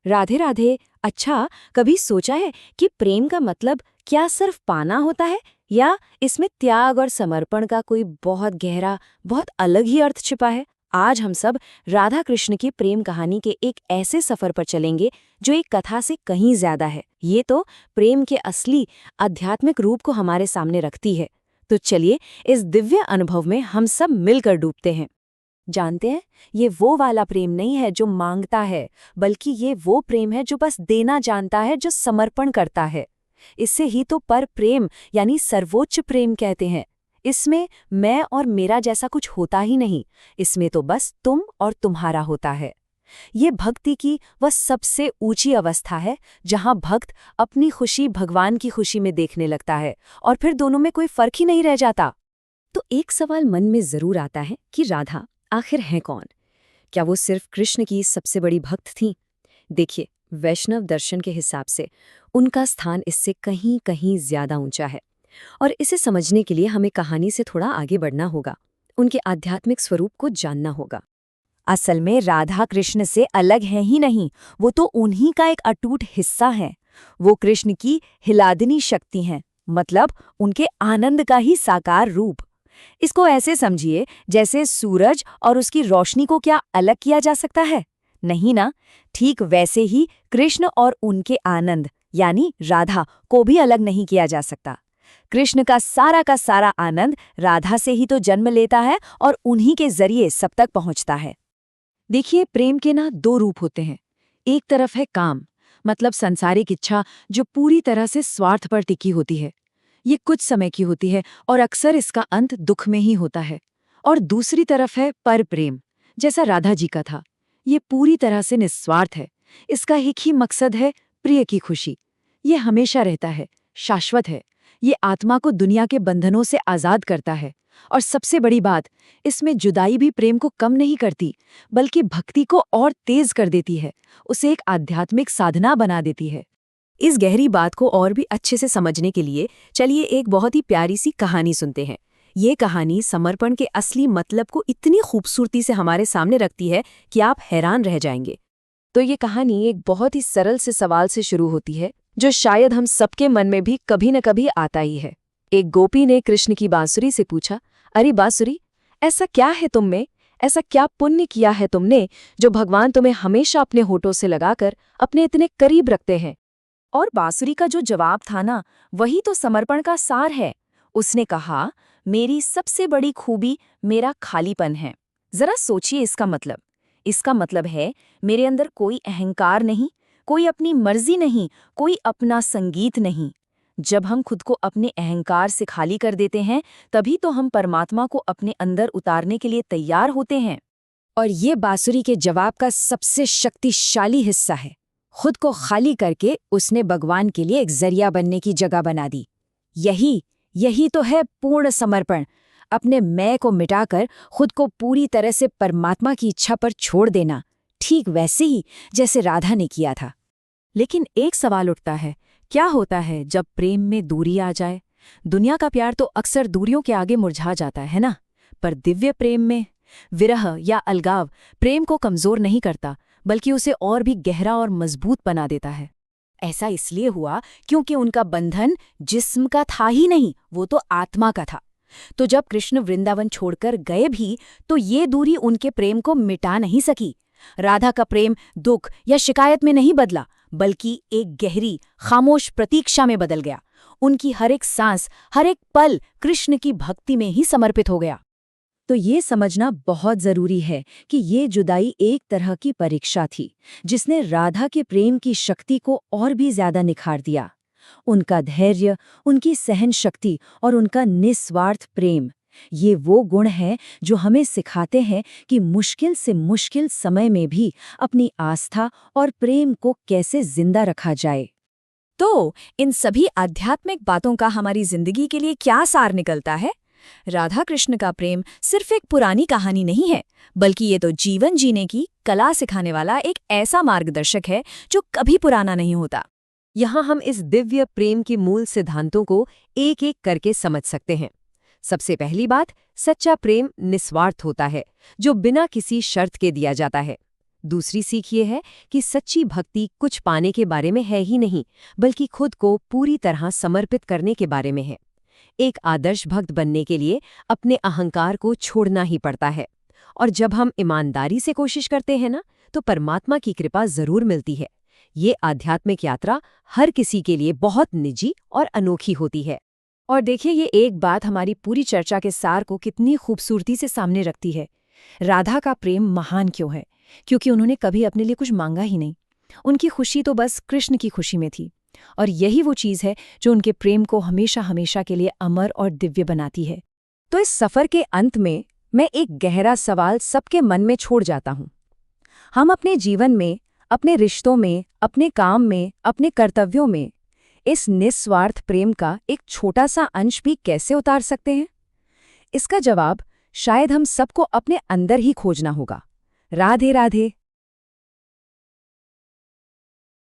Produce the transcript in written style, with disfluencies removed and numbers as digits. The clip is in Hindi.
राधे राधे। अच्छा, कभी सोचा है कि प्रेम का मतलब क्या सिर्फ पाना होता है, या इसमें त्याग और समर्पण का कोई बहुत गहरा, बहुत अलग ही अर्थ छिपा है? आज हम सब राधा कृष्ण की प्रेम कहानी के एक ऐसे सफर पर चलेंगे जो एक कथा से कहीं ज्यादा है। ये तो प्रेम के असली आध्यात्मिक रूप को हमारे सामने रखती है। तो चलिए इस दिव्य अनुभव में हम सब मिलकर डूबते हैं। जानते हैं, ये वो वाला प्रेम नहीं है जो मांगता है, बल्कि ये वो प्रेम है जो बस देना जानता है, जो समर्पण करता है। इससे ही तो पर प्रेम यानी सर्वोच्च प्रेम कहते हैं। इसमें मैं और मेरा जैसा कुछ होता ही नहीं, इसमें तो बस तुम और तुम्हारा होता है। ये भक्ति की वह सबसे ऊंची अवस्था है जहां भक्त अपनी खुशी भगवान की खुशी में देखने लगता है और फिर दोनों में कोई फर्क ही नहीं रह जाता। तो एक सवाल मन में जरूर आता है कि राधा आखिर है कौन? क्या वो सिर्फ कृष्ण की सबसे बड़ी भक्त थीं? देखिए, वैष्णव दर्शन के हिसाब से उनका स्थान इससे कहीं कहीं ज्यादा ऊंचा है। और इसे समझने के लिए हमें कहानी से थोड़ा आगे बढ़ना होगा, उनके आध्यात्मिक स्वरूप को जानना होगा। असल में राधा कृष्ण से अलग है ही नहीं, वो तो उन्हीं का एक अटूट हिस्सा है। वो कृष्ण की हिलादनी शक्ति हैं, मतलब उनके आनंद का ही साकार रूप। इसको ऐसे समझिए जैसे सूरज और उसकी रोशनी को क्या अलग किया जा सकता है? नहीं ना। ठीक वैसे ही कृष्ण और उनके आनंद यानी राधा को भी अलग नहीं किया जा सकता। कृष्ण का सारा आनंद राधा से ही तो जन्म लेता है और उन्हीं के जरिए सब तक पहुंचता है। देखिए, प्रेम के ना दो रूप होते हैं। एक तरफ है काम, मतलब संसारिक इच्छा जो पूरी तरह से स्वार्थ पर टिकी होती है। ये कुछ समय की होती है और अक्सर इसका अंत दुख में ही होता है। और दूसरी तरफ है पर प्रेम, जैसा राधा जी का था। ये पूरी तरह से निस्वार्थ है। इसका एक ही मकसद है, प्रिय की खुशी। ये हमेशा रहता है, शाश्वत है। ये आत्मा को दुनिया के बंधनों से आजाद करता है। और सबसे बड़ी बात, इसमें जुदाई भी प्रेम को कम नहीं करती, बल्कि भक्ति को और तेज कर देती है, उसे एक आध्यात्मिक साधना बना देती है। इस गहरी बात को और भी अच्छे से समझने के लिए चलिए एक बहुत ही प्यारी सी कहानी सुनते हैं। ये कहानी समर्पण के असली मतलब को इतनी खूबसूरती से हमारे सामने रखती है कि आप हैरान रह जाएंगे। तो ये कहानी एक बहुत ही सरल से सवाल से शुरू होती है, जो शायद हम सबके मन में भी कभी न कभी आता ही है। एक गोपी ने कृष्ण की बांसुरी से पूछा, अरे बांसुरी, ऐसा क्या है तुम में, ऐसा क्या पुण्य किया है तुमने जो भगवान तुम्हें हमेशा अपने होठों से लगाकर अपने इतने करीब रखते हैं? और बांसुरी का जो जवाब था ना, वही तो समर्पण का सार है। उसने कहा, मेरी सबसे बड़ी खूबी मेरा खालीपन है। जरा सोचिए इसका मतलब। इसका मतलब है, मेरे अंदर कोई अहंकार नहीं, कोई अपनी मर्जी नहीं, कोई अपना संगीत नहीं। जब हम खुद को अपने अहंकार से खाली कर देते हैं, तभी तो हम परमात्मा को अपने अंदर उतारने के लिए तैयार होते हैं। और ये बांसुरी के जवाब का सबसे शक्तिशाली हिस्सा है। खुद को खाली करके उसने भगवान के लिए एक जरिया बनने की जगह बना दी। यही तो है पूर्ण समर्पण। अपने मैं को मिटाकर खुद को पूरी तरह से परमात्मा की इच्छा पर छोड़ देना, ठीक वैसे ही जैसे राधा ने किया था। लेकिन एक सवाल उठता है, क्या होता है जब प्रेम में दूरी आ जाए? दुनिया का प्यार तो अक्सर दूरियों के आगे मुरझा जाता है ना, पर दिव्य प्रेम में विरह या अलगाव प्रेम को कमजोर नहीं करता, बल्कि उसे और भी गहरा और मजबूत बना देता है। ऐसा इसलिए हुआ क्योंकि उनका बंधन जिस्म का था ही नहीं, वो तो आत्मा का था। तो जब कृष्ण वृंदावन छोड़कर गए भी, तो ये दूरी उनके प्रेम को मिटा नहीं सकी। राधा का प्रेम दुख या शिकायत में नहीं बदला, बल्कि एक गहरी खामोश प्रतीक्षा में बदल गया। उनकी हर एक सांस, हर एक पल कृष्ण की भक्ति में ही समर्पित हो गया। तो ये समझना बहुत जरूरी है कि ये जुदाई एक तरह की परीक्षा थी, जिसने राधा के प्रेम की शक्ति को और भी ज्यादा निखार दिया। उनका धैर्य, उनकी सहन शक्ति और उनका निस्वार्थ प्रेम, ये वो गुण हैं जो हमें सिखाते हैं कि मुश्किल से मुश्किल समय में भी अपनी आस्था और प्रेम को कैसे जिंदा रखा जाए। तो इन सभी आध्यात्मिक बातों का हमारी जिंदगी के लिए क्या सार निकलता है? राधा कृष्ण का प्रेम सिर्फ एक पुरानी कहानी नहीं है, बल्कि ये तो जीवन जीने की कला सिखाने वाला एक ऐसा मार्गदर्शक है जो कभी पुराना नहीं होता। यहाँ हम इस दिव्य प्रेम के मूल सिद्धांतों को एक एक करके समझ सकते हैं। सबसे पहली बात, सच्चा प्रेम निस्वार्थ होता है, जो बिना किसी शर्त के दिया जाता है। दूसरी सीख ये है कि सच्ची भक्ति कुछ पाने के बारे में है ही नहीं, बल्कि खुद को पूरी तरह समर्पित करने के बारे में है। एक आदर्श भक्त बनने के लिए अपने अहंकार को छोड़ना ही पड़ता है। और जब हम ईमानदारी से कोशिश करते हैं ना, तो परमात्मा की कृपा जरूर मिलती है। ये आध्यात्मिक यात्रा हर किसी के लिए बहुत निजी और अनोखी होती है। और देखिए, ये एक बात हमारी पूरी चर्चा के सार को कितनी खूबसूरती से सामने रखती है। राधा का प्रेम महान क्यों है? क्योंकि उन्होंने कभी अपने लिए कुछ मांगा ही नहीं। उनकी खुशी तो बस कृष्ण की खुशी में थी। और यही वो चीज़ है जो उनके प्रेम को हमेशा हमेशा के लिए अमर और दिव्य बनाती है। तो इस सफर के अंत में मैं एक गहरा सवाल सबके मन में छोड़ जाता हूँ। हम अपने जीवन में, अपने रिश्तों में, अपने काम में, अपने कर्तव्यों में इस निस्वार्थ प्रेम का एक छोटा सा अंश भी कैसे उतार सकते हैं? इसका जवाब शायद हम सबको अपने अंदर ही खोजना होगा। राधे राधे।